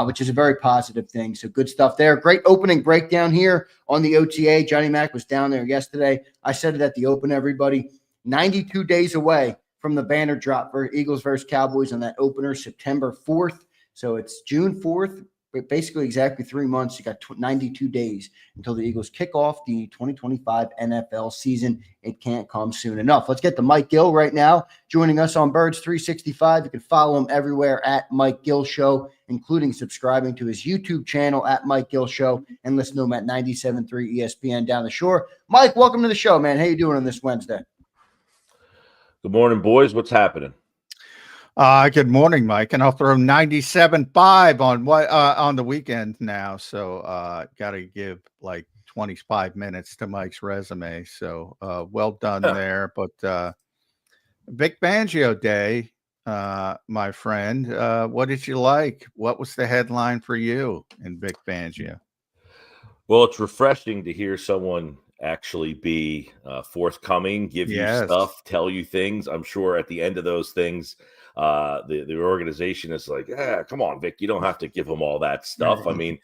which is a very positive thing. So good stuff there. Great opening breakdown here on the OTA. Johnny Mac was down there yesterday. I said it at the open, everybody. 92 days away from the banner drop for Eagles versus Cowboys on that opener, September 4th. So it's June 4th, but basically exactly 3 months. You got 92 days until the Eagles kick off the 2025 NFL season. It can't come soon enough. Let's get to Mike Gill right now, joining us on Birds 365. You can follow him everywhere at Mike Gill Show, including subscribing to his YouTube channel at Mike Gill Show and listen to him at 97.3 ESPN down the shore. Mike, welcome to the show, man. How you doing on this Wednesday? Good morning, boys. What's happening? Good morning, Mike. And I'll throw 97.5 on the weekend now. So got to give like 25 minutes to Mike's resume. So well done there. But Vic Fangio Day, my friend, what did you like? What was the headline for you in Vic Fangio? Well, it's refreshing to hear someone actually be forthcoming, give you stuff, tell you things. I'm sure at the end of those things, the organization is like, yeah, come on, Vic, you don't have to give them all that stuff. I mean,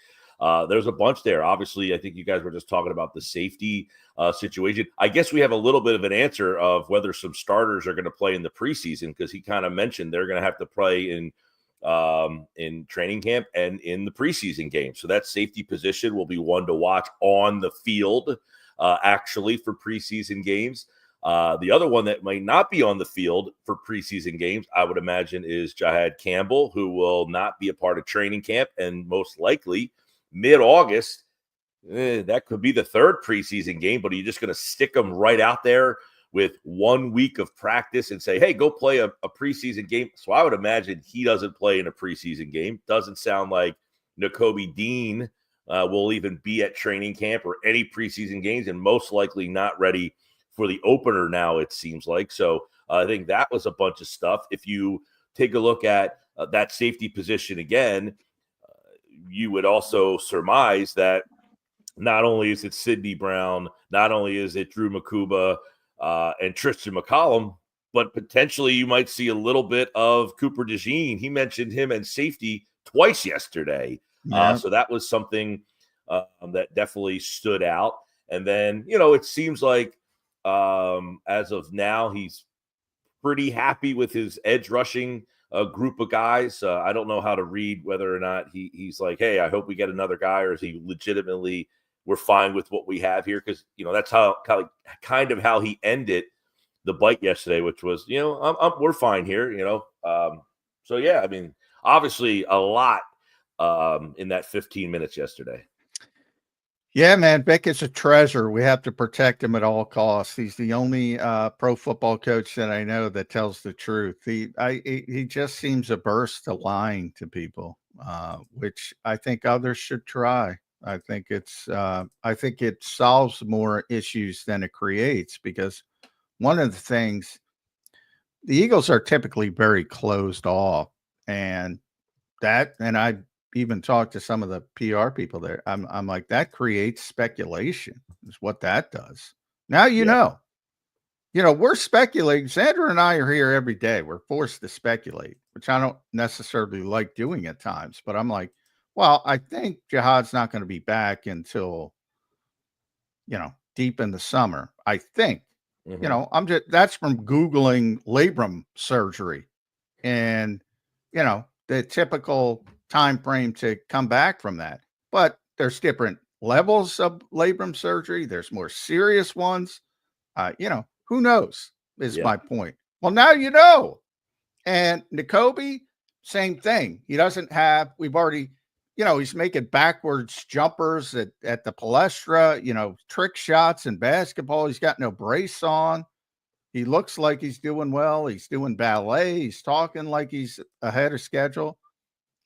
there's a bunch there. Obviously, I think you guys were just talking about the safety situation. I guess we have a little bit of an answer of whether some starters are going to play in the preseason, because he kind of mentioned they're going to have to play in training camp and in the preseason game. So that safety position will be one to watch on the field, actually, for preseason games. The other one that might not be on the field for preseason games, I would imagine, is Jahad Campbell, who will not be a part of training camp, and most likely mid-August, that could be the third preseason game, but are you just going to stick them right out there with 1 week of practice and say, hey, go play a preseason game? So I would imagine he doesn't play in a preseason game. Doesn't sound like Nakobe Dean will even be at training camp or any preseason games, and most likely not ready for the opener now, it seems like. So I think that was a bunch of stuff. If you take a look at that safety position again, you would also surmise that not only is it Sidney Brown, not only is it Drew Makuba and Tristan McCollum, but potentially you might see a little bit of Cooper DeJean. He mentioned him and safety twice yesterday. So that was something that definitely stood out. And then, it seems like as of now, he's pretty happy with his edge rushing group of guys. I don't know how to read whether or not he's like, hey, I hope we get another guy, or is he legitimately, we're fine with what we have here? Because, that's how kind of how he ended the bite yesterday, which was, we're fine here, So, yeah, I mean, obviously a lot in that 15 minutes yesterday. Yeah, man, Vic is a treasure. We have to protect him at all costs. He's the only pro football coach that I know that tells the truth. He just seems averse to lying to people, which I think others should try. I think it solves more issues than it creates, because one of the things, the Eagles are typically very closed off, and I even talked to some of the PR people there. I'm like, that creates speculation, is what that does. Now, we're speculating. Zander and I are here every day. We're forced to speculate, which I don't necessarily like doing at times, but I'm like, well, I think Jahad's not going to be back until, deep in the summer. I think, that's from Googling labrum surgery and, the typical time frame to come back from that. But there's different levels of labrum surgery. There's more serious ones. Who knows is my point. Well, now you know. And Nakobe, same thing. He doesn't have, we've already, he's making backwards jumpers at the palestra, trick shots in basketball. He's got no brace on. He looks like he's doing well. He's doing ballet. He's talking like he's ahead of schedule.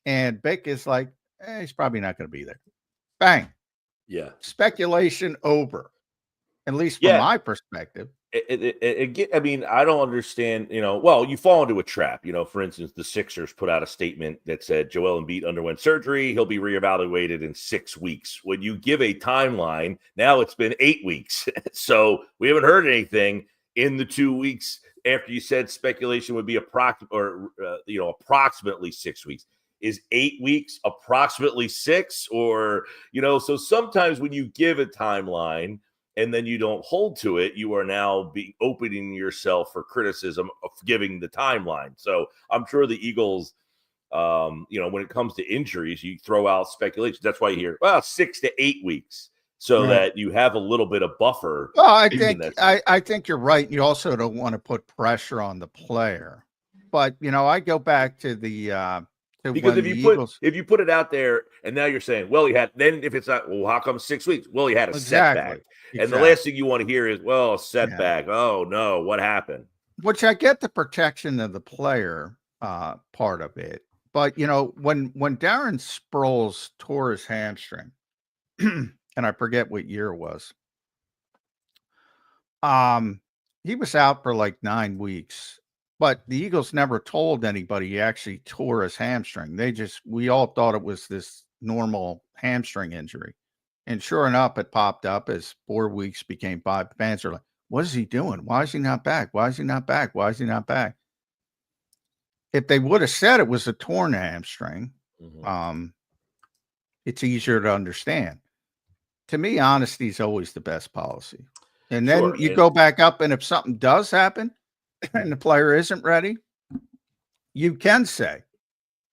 And Vic is like, he's probably not going to be there. Bang. Yeah. Speculation over, at least from my perspective. I mean, I don't understand, you fall into a trap. For instance, the Sixers put out a statement that said Joel Embiid underwent surgery. He'll be reevaluated in 6 weeks. When you give a timeline, now it's been 8 weeks. So we haven't heard anything in the 2 weeks after you said speculation would be approximately 6 weeks. is 8 weeks approximately 6? Or, so sometimes when you give a timeline and then you don't hold to it, you are now opening yourself for criticism of giving the timeline. So I'm sure the Eagles, when it comes to injuries, you throw out speculation. That's why you hear, 6 to 8 weeks, so that you have a little bit of buffer. Well, I think you're right. You also don't want to put pressure on the player. But, I go back to the because if you put it out there and now you're saying, well, if it's not, well, how come 6 weeks? Well, he had a setback. And the last thing you want to hear is, well, a setback. Yeah. Oh no, what happened? Which I get the protection of the player part of it. But, when Darren Sproles tore his hamstring, and I forget what year it was, he was out for like 9 weeks. But the Eagles never told anybody he actually tore his hamstring. We all thought it was this normal hamstring injury. And sure enough, it popped up as 4 weeks became 5. Fans are like, what is he doing? Why is he not back? Why is he not back? Why is he not back? If they would have said it was a torn hamstring, it's easier to understand. To me, honesty is always the best policy. And then you go back up, and if something does happen, and the player isn't ready, you can say,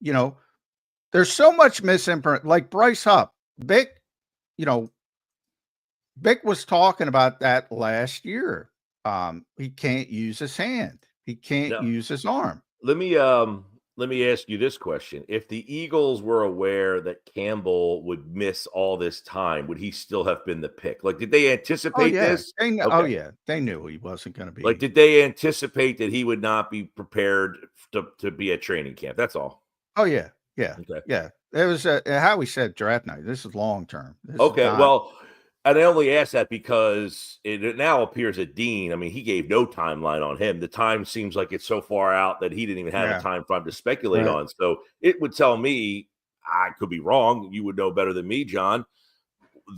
there's so much misinformation. Like Bryce Huff, Vic was talking about that last year. He can't use his hand. He can't use his arm. Let me ask you this question. If the Eagles were aware that Campbell would miss all this time, would he still have been the pick? Like, did they anticipate this? Oh, yeah. They knew he wasn't going to be. Like, did they anticipate that he would not be prepared to be at training camp? That's all. Oh, yeah. Yeah. Okay. Yeah. It was Howie said draft night. This is long term. Okay. Well, and I only ask that because it now appears that Dean, I mean, he gave no timeline on him. The time seems like it's so far out that he didn't even have a time frame to speculate on. So it would tell me, I could be wrong, you would know better than me, John,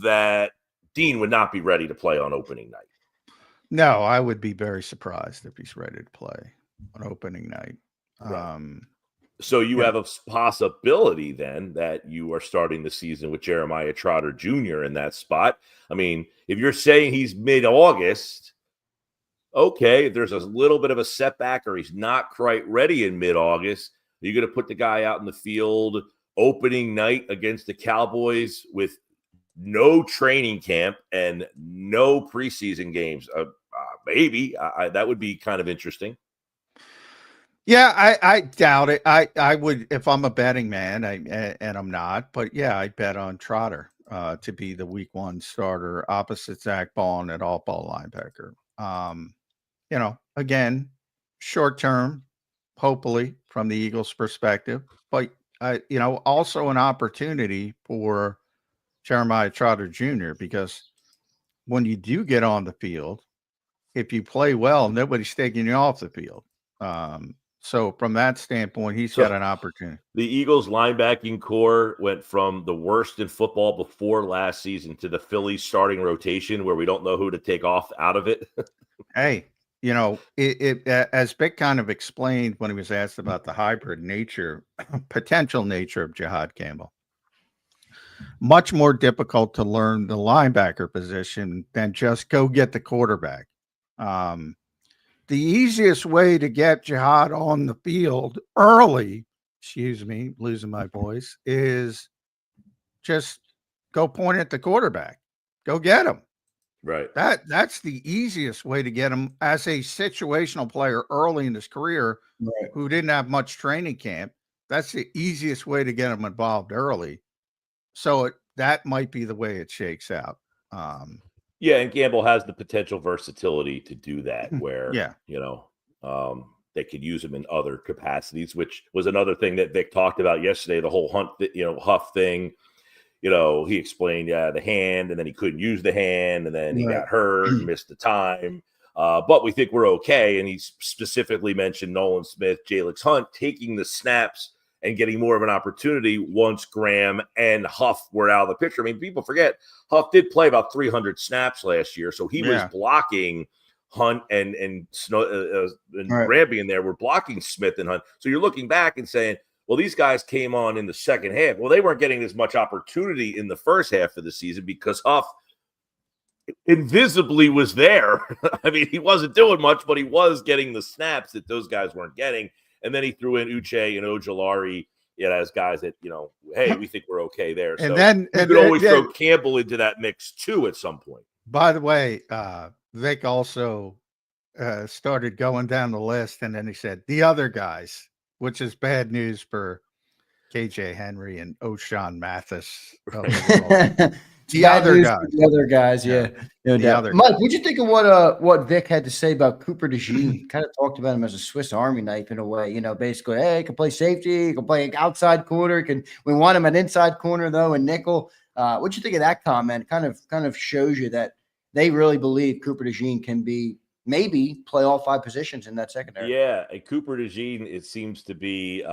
that Dean would not be ready to play on opening night. No, I would be very surprised if he's ready to play on opening night. Right. So you have a possibility then that you are starting the season with Jeremiah Trotter Jr. in that spot. I mean, if you're saying he's mid-August, okay, if there's a little bit of a setback or he's not quite ready in mid-August, are you going to put the guy out in the field opening night against the Cowboys with no training camp and no preseason games? Maybe. That would be kind of interesting. Yeah, I doubt it. I would, if I'm a betting man, and I'm not, but yeah, I bet on Trotter to be the week 1 starter opposite Zach Ball at all ball linebacker. Again, short term, hopefully from the Eagles' perspective, but also an opportunity for Jeremiah Trotter Jr. because when you do get on the field, if you play well, nobody's taking you off the field. So from that standpoint, he's got an opportunity. The Eagles linebacking core went from the worst in football before last season to the Phillies starting rotation where we don't know who to take off out of it. Hey, as Vic kind of explained when he was asked about the hybrid nature, potential nature of Jihad Campbell, much more difficult to learn the linebacker position than just go get the quarterback. The easiest way to get Jihad on the field early, losing my voice, is just go point at the quarterback. Go get him. Right. That's the easiest way to get him as a situational player early in his career who didn't have much training camp. That's the easiest way to get him involved early. So that might be the way it shakes out. Yeah, and Campbell has the potential versatility to do that where, they could use him in other capacities, which was another thing that Vic talked about yesterday, the whole Huff thing. He explained, the hand, and then he couldn't use the hand, and then he got hurt and missed the time. But we think we're okay. And he specifically mentioned Nolan Smith, Jalen Hunt taking the snaps and getting more of an opportunity once Graham and Huff were out of the picture. I mean, people forget Huff did play about 300 snaps last year, so he was blocking Hunt and Graham being there. We're blocking Smith and Hunt. So you're looking back and saying, Well, these guys came on in the second half. Well, they weren't getting as much opportunity in the first half of the season because Huff invisibly was there. I mean, he wasn't doing much, but he was getting the snaps that those guys weren't getting. And then he threw in Uche and Ojulari, as guys that, hey, we think we're okay there. And so then you could always throw Campbell into that mix too at some point. By the way, Vic also started going down the list, and then he said the other guys, which is bad news for KJ Henry and O'Shawn Mathis. The other guys, yeah. No doubt. Other Mike, what'd you think of what Vic had to say about Cooper DeJean? Kind of talked about him as a Swiss Army knife in a way, basically, hey, he can play safety, he can play outside corner, we want him at inside corner though, and nickel. What'd you think of that comment? Kind of shows you that they really believe Cooper DeJean can be maybe play all 5 positions in that secondary. Yeah, and Cooper DeJean, it seems to be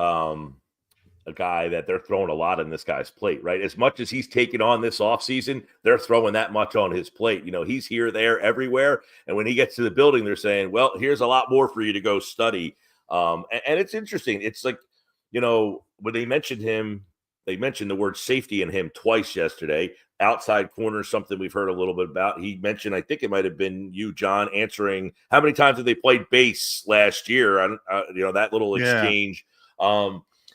a guy that they're throwing a lot on this guy's plate, right? As much as he's taken on this offseason, they're throwing that much on his plate. He's here, there, everywhere. And when he gets to the building, they're saying, well, here's a lot more for you to go study. And it's interesting. It's like, when they mentioned him, they mentioned the word safety in him twice yesterday. Outside corner, something we've heard a little bit about. He mentioned, I think it might have been you, John, answering how many times did they play base last year? That little exchange.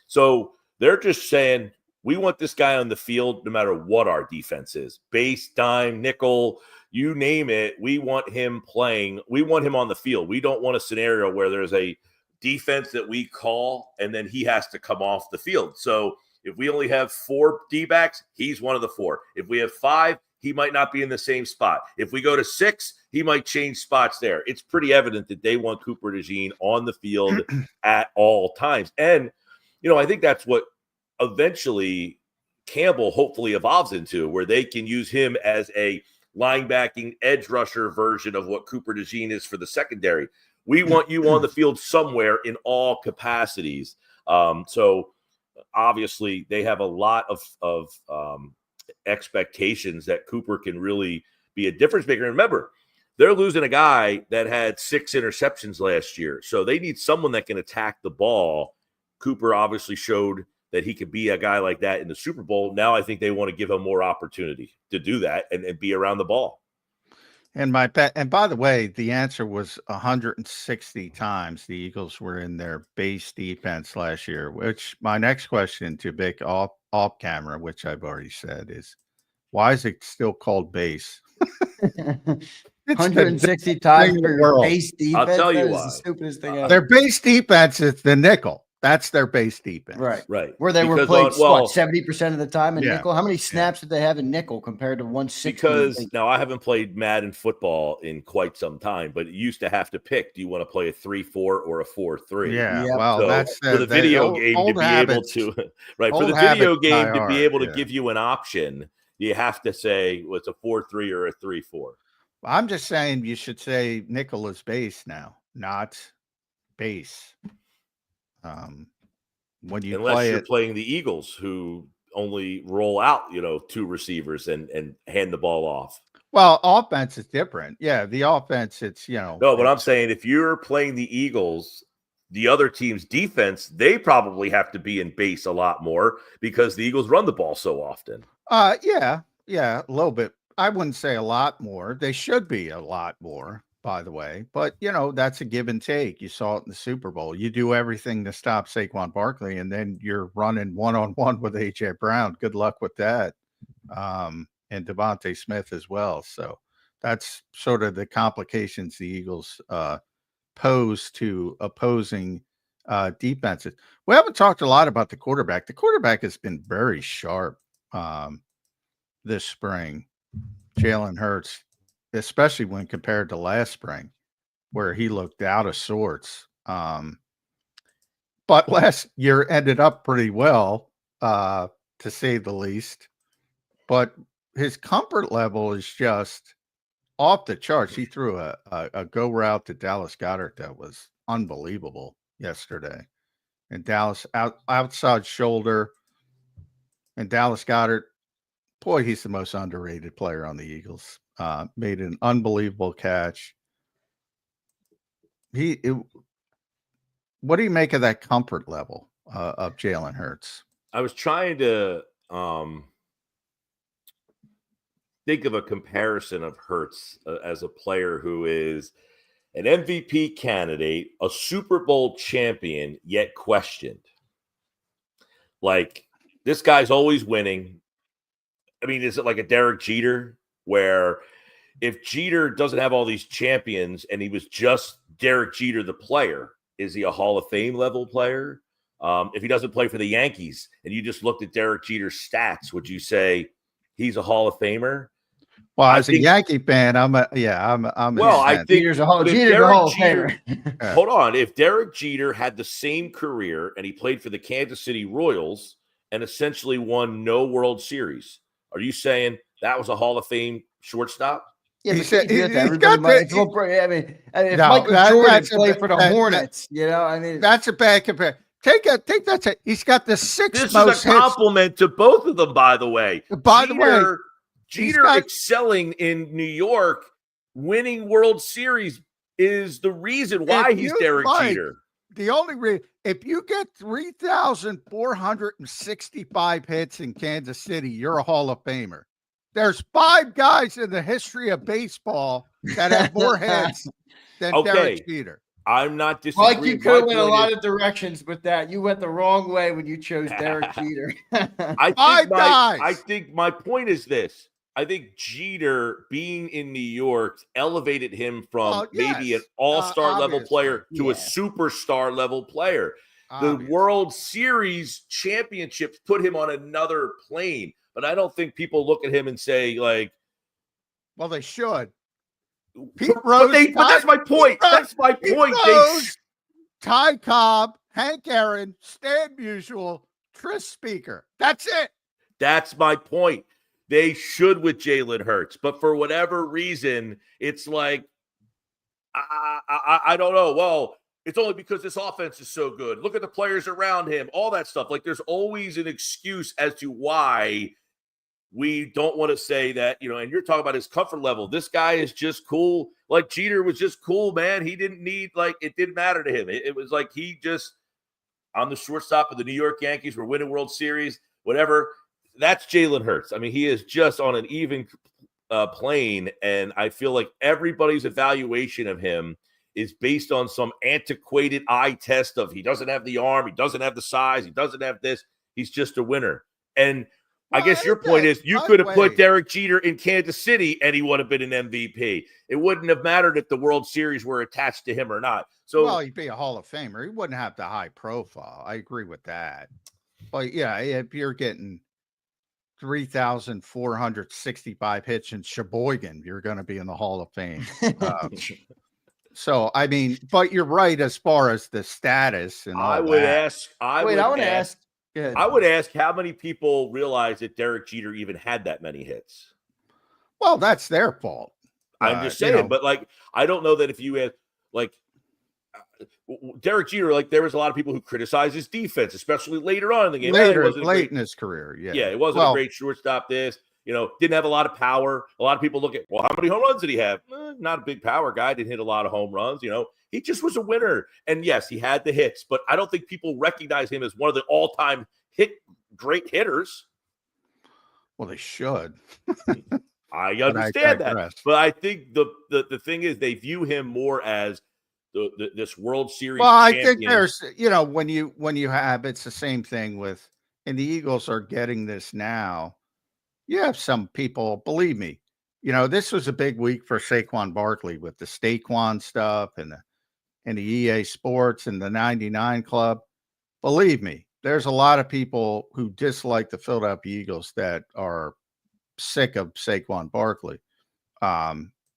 So they're just saying, we want this guy on the field no matter what our defense is. Base, dime, nickel, you name it. We want him playing. We want him on the field. We don't want a scenario where there's a defense that we call and then he has to come off the field. So if we only have 4 D-backs, he's one of the 4. If we have 5, he might not be in the same spot. If we go to 6, he might change spots there. It's pretty evident that they want Cooper DeJean on the field at all times. And I think that's what eventually Campbell hopefully evolves into, where they can use him as a linebacking edge rusher version of what Cooper DeJean is for the secondary. We want you on the field somewhere in all capacities. So obviously they have a lot of expectations that Cooper can really be a difference maker. And remember, they're losing a guy that had 6 interceptions last year. So they need someone that can attack the ball. Cooper obviously showed that he could be a guy like that in the Super Bowl. Now I think they want to give him more opportunity to do that and be around the ball. And by the way, the answer was 160 times the Eagles were in their base defense last year, which my next question to Vic off camera, which I've already said, is why is it still called base? 160 times for your base defense. I'll tell you why. The stupidest thing ever. Their base defense is the nickel. That's their base defense. Right. Where they were played 70% of the time in nickel. How many snaps did they have in nickel compared to 160? Because now I haven't played Madden football in quite some time, but it used to have to pick. Do you want to play a 3-4 or a 4-3? Yeah. Well, that's for the video game to be able to for the video game to be able to give you an option. You have to say it's a 4-3 or a 3-4. I'm just saying you should say nickel is base now, not base. When you unless you're playing the Eagles, who only roll out, 2 receivers and hand the ball off. Well, offense is different. Yeah, the offense, it's No, but I'm saying if you're playing the Eagles, the other team's defense, they probably have to be in base a lot more because the Eagles run the ball so often. Yeah, a little bit. I wouldn't say a lot more. They should be a lot more, by the way. But, that's a give and take. You saw it in the Super Bowl. You do everything to stop Saquon Barkley, and then you're running one-on-one with A.J. Brown. Good luck with that. And Devontae Smith as well. So that's sort of the complications the Eagles pose to opposing defenses. We haven't talked a lot about the quarterback. The quarterback has been very sharp this spring. Jalen Hurts, especially when compared to last spring, where he looked out of sorts. But last year ended up pretty well, to say the least. But his comfort level is just off the charts. He threw a go route to Dallas Goedert that was unbelievable yesterday. And Dallas outside shoulder. And Dallas Goedert, boy, he's the most underrated player on the Eagles. Made an unbelievable catch. What do you make of that comfort level? of Jalen Hurts. I was trying to think of a comparison of Hurts as a player who is an MVP candidate, a Super Bowl champion, yet questioned. Like, this guy's always winning. I mean, is it like a Derek Jeter, where if Jeter doesn't have all these champions and he was just Derek Jeter, the player, is he a Hall of Fame level player? If he doesn't play for the Yankees and you just looked at Derek Jeter's stats, would you say he's a Hall of Famer? Well, as a Yankee fan, I'm a I think Jeter's a Hall of Famer. Hold on. If Derek Jeter had the same career and he played for the Kansas City Royals and essentially won no World Series, are you saying that was a Hall of Fame shortstop? Yeah, he said if Michael Jordan played for the Hornets, that's a bad comparison. He's got the sixth This most is a compliment to both of them, by the way. Jeter excelling in New York, winning World Series is the reason why he's Derek Jeter. The only reason, if you get 3,465 hits in Kansas City, you're a Hall of Famer. There's 5 guys in the history of baseball that have more hits than Derek Jeter. I'm not disagreeing. Like, you could have went a lot of directions with that. You went the wrong way when you chose Derek Jeter. I think my point is this. I think Jeter being in New York elevated him from maybe an all-star level player to a superstar level player. The World Series championships put him on another plane. But I don't think people look at him and say, like, well, they should. Pete Rose, but that's my point. That's my point. Ty Cobb, Hank Aaron, Stan Musial, Tris Speaker. That's it. That's my point. They should with Jalen Hurts. But for whatever reason, it's like, I don't know. Well, it's only because this offense is so good. Look at the players around him, all that stuff. Like, there's always an excuse as to why we don't want to say that, and you're talking about his comfort level. This guy is just cool. Like, Jeter was just cool, man. He didn't need, it didn't matter to him. It was like I'm the shortstop of the New York Yankees. We're winning World Series, whatever. That's Jalen Hurts. I mean, he is just on an even plane, and I feel like everybody's evaluation of him is based on some antiquated eye test of he doesn't have the arm, he doesn't have the size, he doesn't have this. He's just a winner. And I guess your point is you could have put Derek Jeter in Kansas City and he would have been an MVP. It wouldn't have mattered if the World Series were attached to him or not. So, well, he'd be a Hall of Famer. He wouldn't have the high profile. I agree with that. But yeah, if you're getting 3,465 hits in Sheboygan, you're going to be in the Hall of Fame. So, I mean, but you're right as far as the status. And I would ask how many people realize that Derek Jeter even had that many hits. Well, that's their fault. I'm just saying, but I don't know that if you had Derek Jeter, there was a lot of people who criticized his defense, especially later on in the game. Late in his career, it wasn't a great shortstop. Didn't have a lot of power. A lot of people look at, well, how many home runs did he have? Not a big power guy. Didn't hit a lot of home runs. He just was a winner. And yes, he had the hits, but I don't think people recognize him as one of the all-time great hitters. Well, they should. I understand that, but I think the thing is they view him more as this World Series. Well, champion. I think there's, when you have, it's the same thing with, and the Eagles are getting this now. You have some people, believe me, this was a big week for Saquon Barkley with the Saquon stuff and the EA Sports and the 99 Club. Believe me, there's a lot of people who dislike the Philadelphia Eagles that are sick of Saquon Barkley.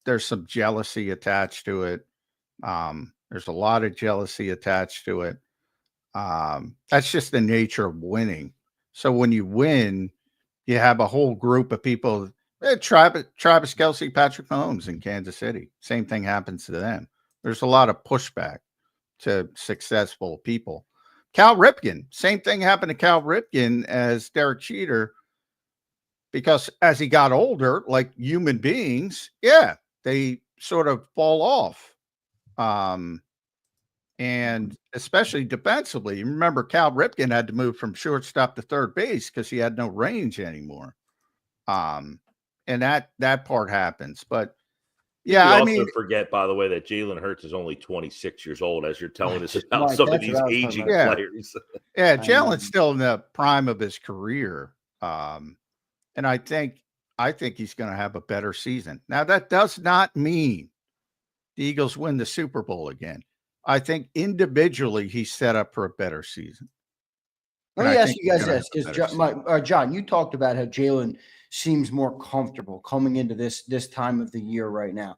There's some jealousy attached to it. There's a lot of jealousy attached to it. That's just the nature of winning. So when you win, you have a whole group of people. Travis Kelsey, Patrick Mahomes in Kansas City. Same thing happens to them. There's a lot of pushback to successful people. Cal Ripken, same thing happened to Cal Ripken as Derek Jeter, because as he got older, like human beings, they sort of fall off. And especially defensively. You remember Cal Ripken had to move from shortstop to third base because he had no range anymore. And that part happens. But yeah, We I also mean, forget, by the way, that Jalen Hurts is only 26 years old as you're telling us about Mike, some of that's these what I was talking aging about. Yeah. players. yeah, I know. Jalen's still in the prime of his career. And I think he's going to have a better season. Now, that does not mean the Eagles win the Super Bowl again. I think individually he's set up for a better season. Let And me I ask think you he's guys gonna this, have a because better season. John, you talked about how Jalen seems more comfortable coming into this time of the year right now.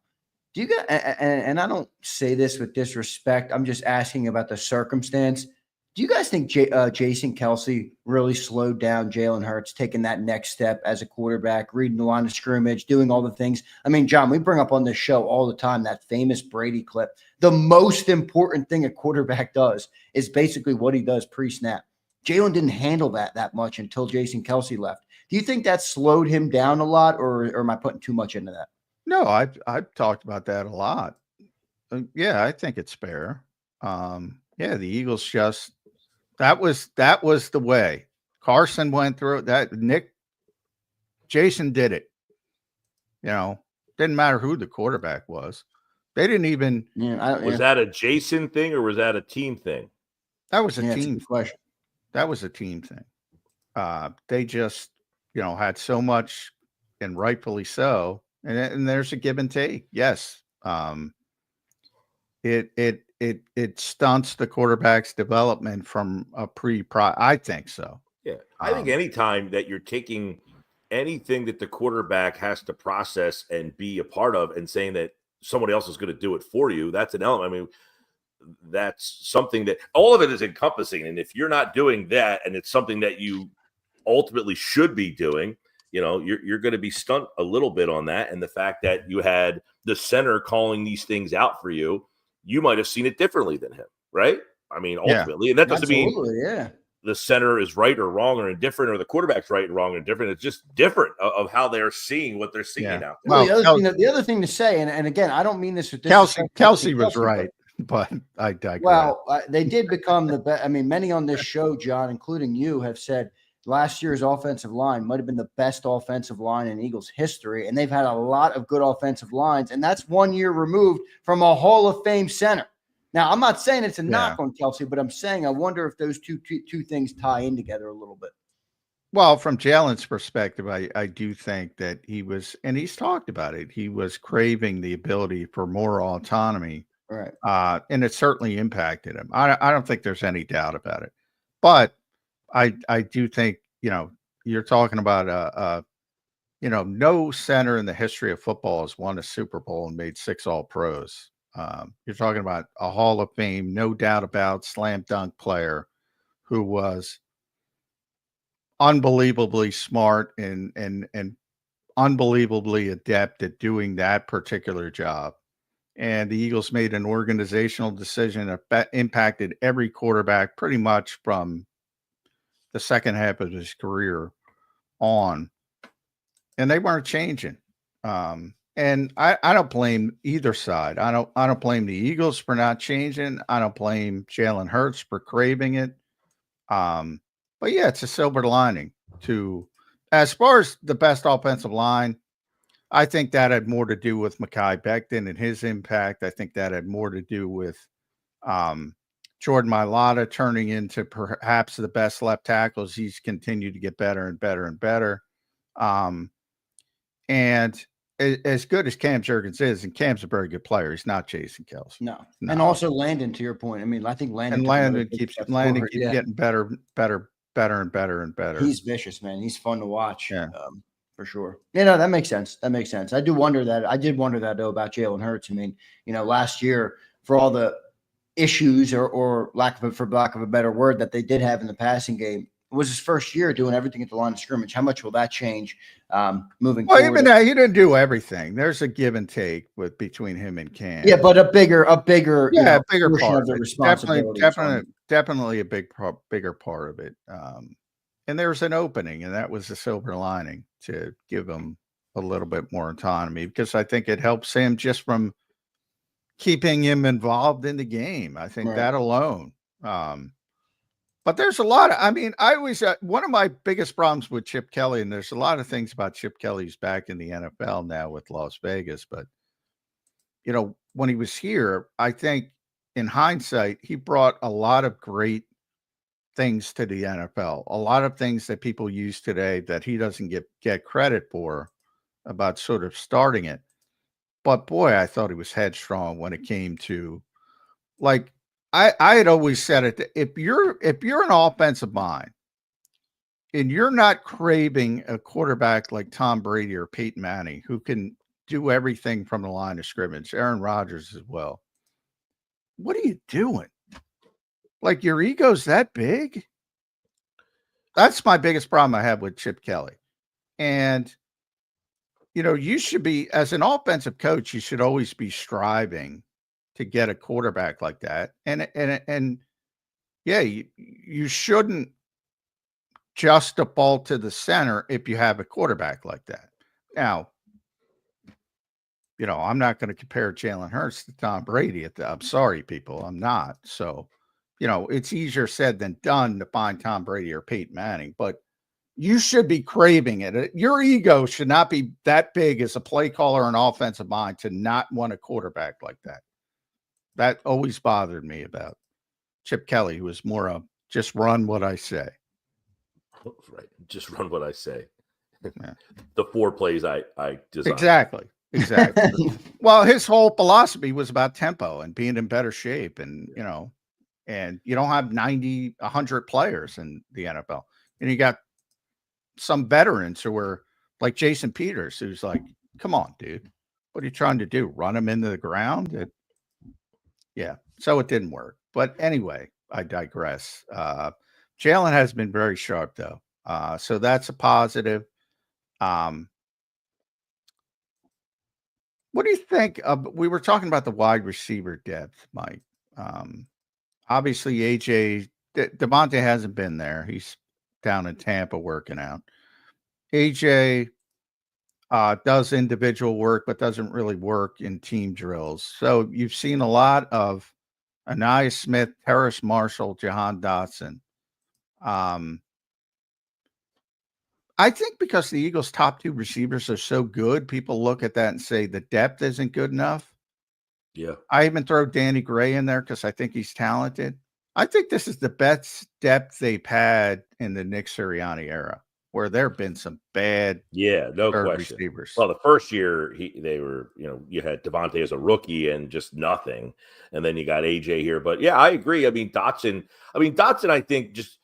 Do you guys, and I don't say this with disrespect, I'm just asking about the circumstance. Do you guys think Jason Kelsey really slowed down Jalen Hurts, taking that next step as a quarterback, reading the line of scrimmage, doing all the things? I mean, John, we bring up on this show all the time that famous Brady clip. The most important thing a quarterback does is basically what he does pre-snap. Jalen didn't handle that much until Jason Kelsey left. Do you think that slowed him down a lot, or am I putting too much into that? No, I've talked about that a lot. Yeah, I think it's fair. Yeah, the Eagles just that was the way. Carson went through it. Jason did it. Didn't matter who the quarterback was. They didn't even. Was that a Jason thing or was that a team thing? That was a team question. That was a team thing. They just, had so much, and rightfully so. And there's a give and take. Yes. It stunts the quarterback's development from a I think so. Yeah. I think anytime that you're taking anything that the quarterback has to process and be a part of and saying that somebody else is going to do it for you, that's an element. I mean, that's something that all of it is encompassing. And if you're not doing that, and it's something that you ultimately should be doing, you're going to be stunned a little bit on that. And the fact that you had the center calling these things out for you, you might have seen it differently than him, right? I mean, ultimately, and that doesn't mean the center is right or wrong or indifferent, or the quarterback's right and wrong or different. It's just different of how they're seeing what they're seeing out there. Well, the other thing to say, and again, I don't mean this with Kelsey was right, but I digress. Well, they did become the best. I mean, many on this show, John, including you, have said last year's offensive line might have been the best offensive line in Eagles history, and they've had a lot of good offensive lines, and that's 1 year removed from a Hall of Fame center. Now, I'm not saying it's a knock on Kelsey, but I'm saying I wonder if those two things tie in together a little bit. Well, from Jalen's perspective, I do think that he was, and he's talked about it, he was craving the ability for more autonomy. Right. And it certainly impacted him. I don't think there's any doubt about it. But I do think, you're talking about no center in the history of football has won a Super Bowl and made 6 All-Pros. You're talking about a Hall of Fame, no doubt about, slam dunk player who was unbelievably smart and unbelievably adept at doing that particular job. And the Eagles made an organizational decision that impacted every quarterback pretty much from the second half of his career on. And they weren't changing. And I don't blame either side. I don't blame the Eagles for not changing. I don't blame Jalen Hurts for craving it. But yeah, it's a silver lining to, as far as the best offensive line, I think that had more to do with Mekhi Becton and his impact. I think that had more to do with Jordan Mailata turning into perhaps the best left tackles. He's continued to get better and better and better. And as good as Cam Jurgens is, and Cam's a very good player, he's not Jason Kelsey. No. And also Landon, to your point. I mean, I think Landon keeps getting better and better. He's vicious, man. He's fun to watch. Yeah. For sure. That makes sense. That makes sense. I did wonder that though about Jalen Hurts. I mean, last year, for all the issues or for lack of a better word that they did have in the passing game, it was his first year doing everything at the line of scrimmage. How much will that change moving forward? Even now, he didn't do everything. There's a give and take between him and Cam. Yeah, but a bigger bigger portion part of the it. responsibility. Definitely a bigger part of it. And there was an opening, and that was the silver lining to give him a little bit more autonomy, because I think it helps him just from keeping him involved in the game. I think that alone. But there's a lot of, I mean, I always, one of my biggest problems with Chip Kelly, and there's a lot of things about Chip Kelly's back in the NFL now with Las Vegas, but, you know, when he was here, I think in hindsight, he brought a lot of great things to the NFL, a lot of things that people use today that he doesn't get credit for about sort of starting it. But boy, I thought he was headstrong when it came to, like, I had always said it. If you're an offensive mind and you're not craving a quarterback like Tom Brady or Peyton Manning, who can do everything from the line of scrimmage, Aaron Rodgers as well, what are you doing? Like, your ego's that big? That's my biggest problem I have with Chip Kelly. And, you know, you should be, as an offensive coach, you should always be striving to get a quarterback like that. And yeah, you shouldn't just default to the center if you have a quarterback like that. Now, you know, I'm not going to compare Jalen Hurts to Tom Brady. I'm sorry, people. I'm not. So, you know, it's easier said than done to find Tom Brady or Peyton Manning, but you should be craving it. Your ego should not be that big as a play caller and offensive mind to not want a quarterback like that. That always bothered me about Chip Kelly, who was more of just run what I say. Right. Just run what I say. Yeah. The 4 plays I designed. Exactly. Well, his whole philosophy was about tempo and being in better shape. And, you know, and you don't have 90, 100 players in the NFL. And you got some veterans who were like Jason Peters, who's like, come on, dude, what are you trying to do? Run him into the ground? Yeah. So it didn't work. But anyway, I digress. Jalen has been very sharp, though. So that's a positive. What do you think of, we were talking about the wide receiver depth, Mike. Obviously, AJ, Devontae hasn't been there. He's down in Tampa working out. AJ does individual work, but doesn't really work in team drills. So you've seen a lot of Anaya Smith, Terrace Marshall, Jahan Dotson. I think because the Eagles' top 2 receivers are so good, people look at that and say the depth isn't good enough. Yeah. I even throw Danny Gray in there because I think he's talented. I think this is the best depth they've had in the Nick Sirianni era, where there have been some bad no question. receivers. Well, the first year they were, you know, you had Devontae as a rookie and just nothing. And then you got AJ here. But yeah, I agree. I mean, Dotson, I think just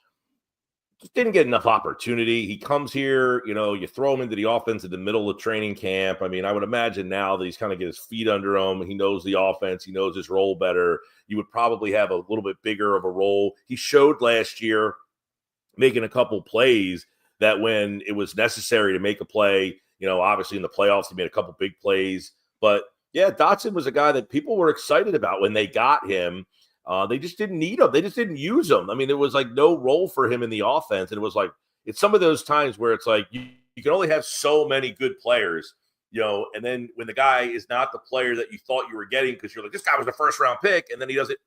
didn't get enough opportunity. He comes here, you know, you throw him into the offense in the middle of training camp. I mean, I would imagine now that he's kind of get his feet under him. He knows the offense. He knows his role better. You would probably have a little bit bigger of a role. He showed last year making a couple plays that when it was necessary to make a play, you know, obviously in the playoffs, he made a couple big plays. But yeah, Dotson was a guy that people were excited about when they got him. They just didn't need him. They just didn't use him. I mean, there was like no role for him in the offense. And it was like, it's some of those times where it's like, you can only have so many good players, you know, and then when the guy is not the player that you thought you were getting, because you're like, this guy was the first round pick, and then he doesn't,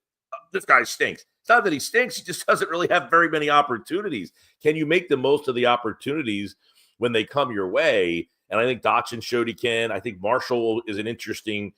this guy stinks. It's not that he stinks. He just doesn't really have very many opportunities. Can you make the most of the opportunities when they come your way? And I think Dotson showed he can. I think Marshall is an interesting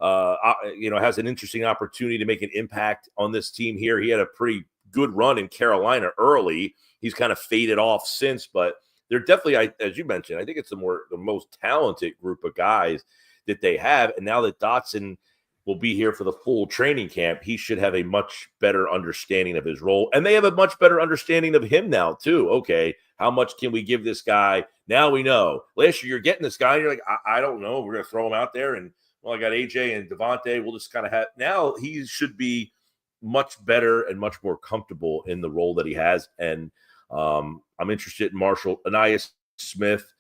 has an interesting opportunity to make an impact on this team here. He had a pretty good run in Carolina early. He's kind of faded off since, but they're definitely, as you mentioned, I think it's the most talented group of guys that they have. And now that Dotson will be here for the full training camp, he should have a much better understanding of his role. And they have a much better understanding of him now too. Okay, how much can we give this guy? Now we know. Last year you're getting this guy and you're like, I don't know. We're going to throw him out there and, well, I got AJ and Devontae. We'll just kind of have – now he should be much better and much more comfortable in the role that he has. And I'm interested in Marshall. Anaya Smith,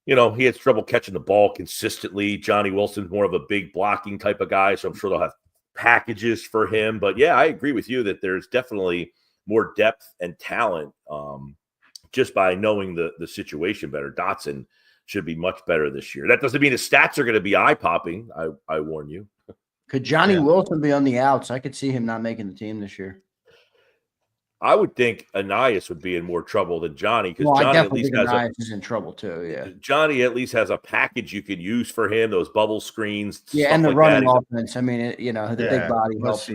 you know, he has trouble catching the ball consistently. Johnny Wilson's more of a big blocking type of guy, so I'm sure they'll have packages for him. But, yeah, I agree with you that there's definitely more depth and talent just by knowing the situation better. Dotson should be much better this year. That doesn't mean his stats are going to be eye-popping, I warn you. Could Johnny Wilson be on the outs? I could see him not making the team this year. I would think Anias would be in more trouble than Johnny, because I Johnny at definitely least think has Anias is in trouble too. Yeah, Johnny at least has a package you can use for him. Those bubble screens, yeah, and the running offense. I mean, the big body helps.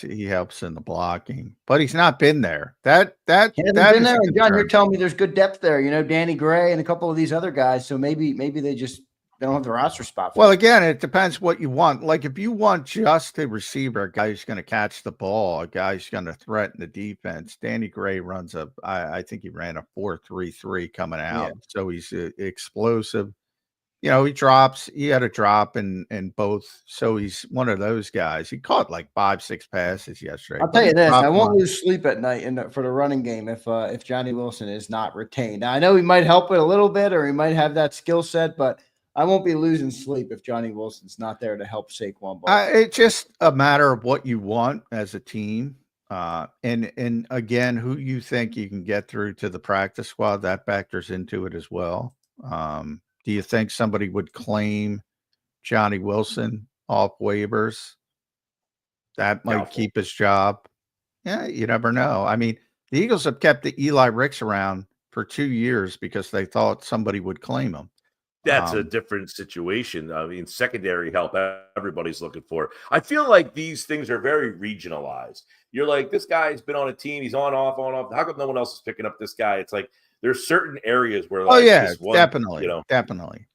He helps in the blocking, but he's not been there. He hasn't been there. And John, you're telling me there's good depth there. Danny Gray and a couple of these other guys. So maybe they don't have the roster spot. Well, again, it depends what you want. Like if you want just a receiver, a guy who's going to catch the ball, a guy who's going to threaten the defense. Danny Gray runs I think he ran a 4.33 coming out. Yeah. So he's explosive. He had a drop in both. So he's one of those guys. He caught like 5-6 passes yesterday. I'll tell you this, I won't lose sleep at night for the running game if Johnny Wilson is not retained. Now, I know he might help it a little bit, or he might have that skill set, but I won't be losing sleep if Johnny Wilson's not there to help Saquon Barkley. It's just a matter of what you want as a team. And again, who you think you can get through to the practice squad, that factors into it as well. Do you think somebody would claim Johnny Wilson off waivers? That might keep his job. Yeah, you never know. I mean, the Eagles have kept the Eli Ricks around for 2 years because they thought somebody would claim him. That's a different situation. I mean, secondary help everybody's looking for. I feel like these things are very regionalized. You're like, this guy's been on a team. He's on, off. How come no one else is picking up this guy? It's like there's certain areas where, definitely.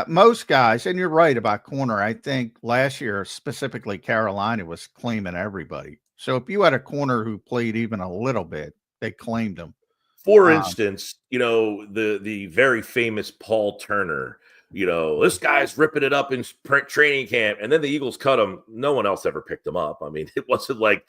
Most guys, and you're right about corner. I think last year, specifically Carolina was claiming everybody. So if you had a corner who played even a little bit, they claimed him. For instance, the very famous Paul Turner, this guy's ripping it up in training camp, and then the Eagles cut him. No one else ever picked him up. I mean, it wasn't like,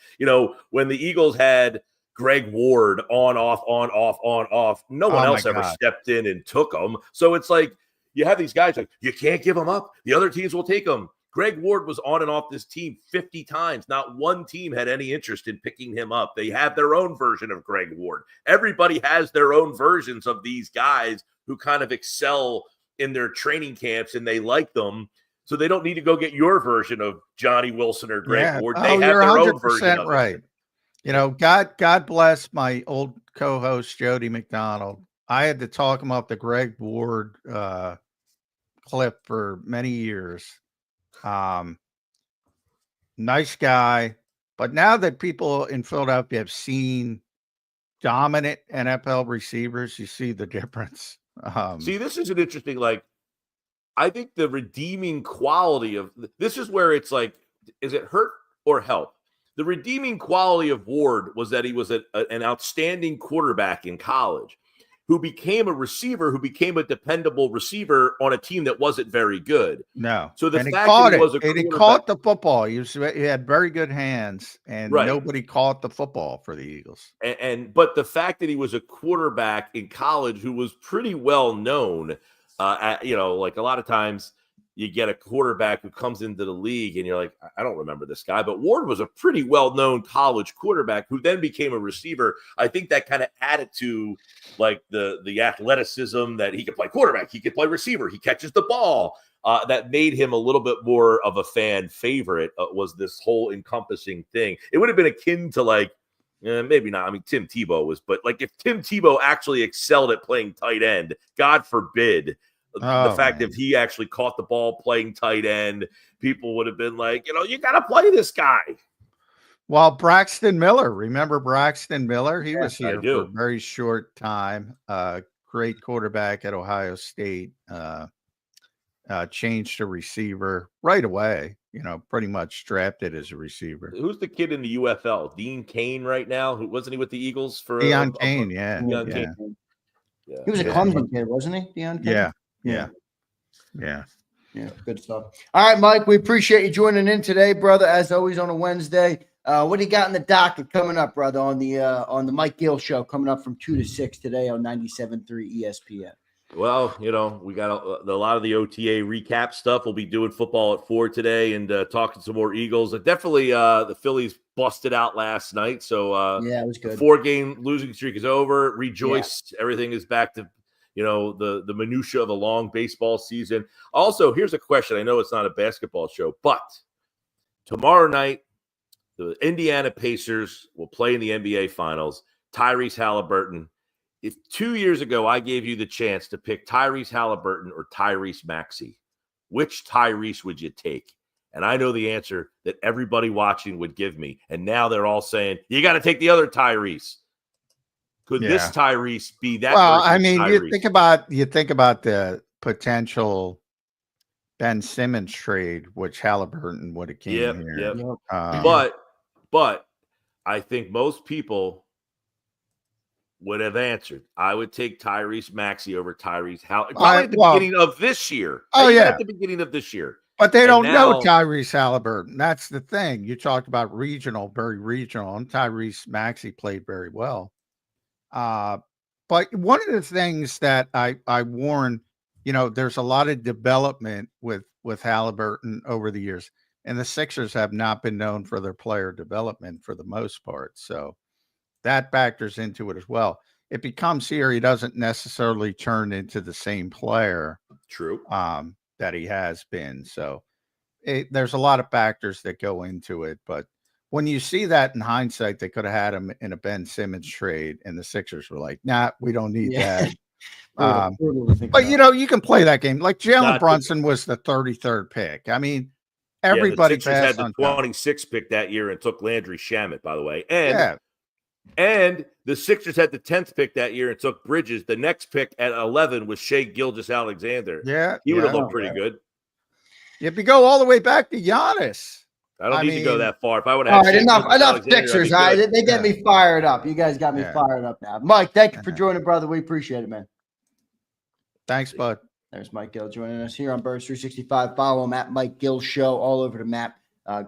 when the Eagles had Greg Ward on, off, no one else ever stepped in and took him. So it's like, you have these guys like, you can't give them up. The other teams will take them. Greg Ward was on and off this team 50 times. Not one team had any interest in picking him up. They have their own version of Greg Ward. Everybody has their own versions of these guys who kind of excel in their training camps, and they like them. So they don't need to go get your version of Johnny Wilson or Greg Ward. They have their own version of right. It. God bless my old co-host, Jody McDonald. I had to talk him up the Greg Ward clip for many years. Nice guy, but now that people in Philadelphia have seen dominant NFL receivers, you see the difference. See, this is an interesting, I think the redeeming quality of this is where it's like, is it hurt or help? The redeeming quality of Ward was that he was an outstanding quarterback in college who became a receiver, who became a dependable receiver on a team that wasn't very good. No. So the fact that he was he caught the football. He had very good hands, and nobody caught the football for the Eagles. But the fact that he was a quarterback in college who was pretty well known, like a lot of times you get a quarterback who comes into the league and you're like, I don't remember this guy. But Ward was a pretty well-known college quarterback who then became a receiver. I think that kind of added to the athleticism that he could play quarterback, he could play receiver, he catches the ball. That made him a little bit more of a fan favorite, was this whole encompassing thing. It would have been akin to maybe not. I mean, Tim Tebow was, but if Tim Tebow actually excelled at playing tight end, God forbid, the fact that he actually caught the ball playing tight end, people would have been like, you got to play this guy. Well, Braxton Miller, remember Braxton Miller? He was here for a very short time. Great quarterback at Ohio State. Changed to receiver right away. Pretty much drafted as a receiver. Who's the kid in the UFL? Dean Cain right now? Who wasn't he with the Eagles for? Deon Cain, Deon Cain. Yeah. He was a Clemson kid, wasn't he? Deon Cain? Yeah. Good stuff. All right, Mike, we appreciate you joining in today, brother. As always on a Wednesday. What do you got in the docket coming up, brother, on the Mike Gill show coming up from 2 to 6 today on 97.3 ESPN? Well, we got a lot of the OTA recap stuff. We'll be doing football at 4 today and talking some more Eagles. Definitely the Phillies busted out last night. So it was good. The 4-game losing streak is over. Rejoice. Yeah. Everything is back to the minutia of a long baseball season. Also, here's a question. I know it's not a basketball show, but Tomorrow night, the Indiana Pacers will play in the NBA Finals. Tyrese Halliburton. If 2 years ago I gave you the chance to pick Tyrese Halliburton or Tyrese Maxey, which Tyrese would you take? And I know the answer that everybody watching would give me. And now they're all saying, you got to take the other Tyrese. Could this Tyrese be that? Well, I mean, Tyrese? you think about the potential Ben Simmons trade, which Halliburton would have came here. Yep. But I think most people would have answered. I would take Tyrese Maxey over Tyrese Halliburton. Probably at the beginning of this year. At the beginning of this year. But they don't know Tyrese Halliburton. That's the thing. You talked about very regional, and Tyrese Maxey played very well. But one of the things that I warn, there's a lot of development with Halliburton over the years, and the Sixers have not been known for their player development for the most part. So that factors into it as well. It becomes here, he doesn't necessarily turn into the same player. True. That he has been. So there's a lot of factors that go into it. But when you see that in hindsight, they could have had him in a Ben Simmons trade, and the Sixers were like, nah, we don't need that. But, you can play that game. Like Jalen Brunson was the 33rd pick. I mean, everybody the Sixers had the 26th pick that year and took Landry Shamet, by the way. And the Sixers had the 10th pick that year and took Bridges. The next pick at 11 was Shea Gilgeous-Alexander. He would have looked pretty good. If you go all the way back to Giannis. I don't need to go that far. If I would have had enough Sixers. They get me fired up. You guys got me fired up now. Mike, thank you for joining, brother. We appreciate it, man. Thanks, bud. There's Mike Gill joining us here on Birds 365. Follow him at Mike Gill Show all over the map.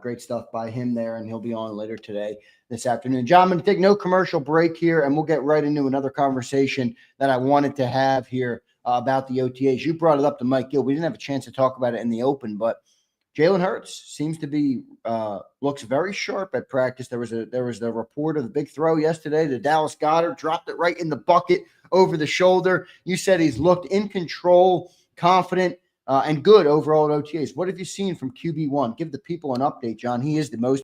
Great stuff by him there, and he'll be on later today, this afternoon. John, I'm going to take no commercial break here, and we'll get right into another conversation that I wanted to have here about the OTAs. You brought it up to Mike Gill. We didn't have a chance to talk about it in the open, but Jalen Hurts seems to be looks very sharp at practice. There was the report of the big throw yesterday to Dallas Goedert, dropped it right in the bucket over the shoulder. You said he's looked in control, confident, and good overall at OTAs. What have you seen from QB1? Give the people an update, John. He is the most